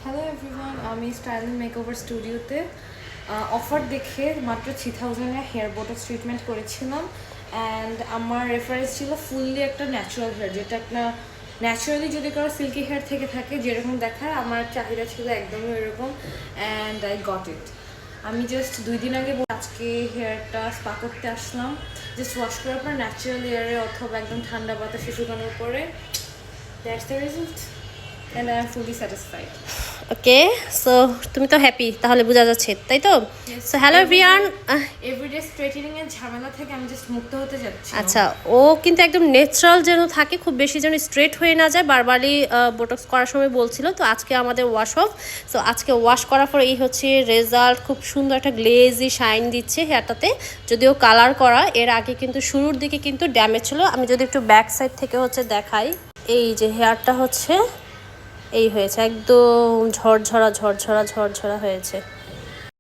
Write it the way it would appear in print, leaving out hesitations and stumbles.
Hello everyone, আমি style makeover স্টুডিওতে offer দেখে মাত্র 3000-এ হেয়ার বোটক্স ট্রিটমেন্ট করেছিলাম। অ্যান্ড আমার রেফারেন্স ছিল ফুললি একটা ন্যাচারাল হেয়ার, যেটা একটা ন্যাচারালি যদি কারো সিল্কি হেয়ার থেকে থাকে যেরকম দেখায়, আমার চাহিদা ছিল একদমই ওইরকম। And I got it. আমি জাস্ট 2 দিন আগে আজকে হেয়ারটা স্পা করতে আসলাম। জাস্ট ওয়াশ করার পর ন্যাচারাল এয়ারে অথবা একদম ঠান্ডা বাতাসে শুকানোর পরে, that's the result and I am fully satisfied. Okay, so তুমি তো হ্যাপি তাহলে বোঝা যাচ্ছে, তাই তো? So hello everyone. Everyday straightening এর ঝামেলা থেকে আমি জাস্ট মুক্ত হতে যাচ্ছি। আচ্ছা, ও কিন্তু একদম ন্যাচারাল যেন থাকে, খুব বেশি যেন স্ট্রেট হয়ে না যায়। বারবারই বোটক্স করার সময় বলছিল। তো আজকে আমাদের ওয়াশ অফ। সো আজকে ওয়াশ করার পর এই হচ্ছে রেজাল্ট। খুব সুন্দর একটা গ্লেজি শাইন দিচ্ছে হেয়ারটাতে, যদিও কালার করা। এর আগে কিন্তু শুরুর দিকে কিন্তু ড্যামেজ ছিল। আমি যদি একটু ব্যাক সাইড থেকে হচ্ছে দেখাই, এই যে হেয়ারটা হচ্ছে এই হয়েছে, একদম ঝরঝরা ঝরঝরা ঝরঝরা হয়েছে।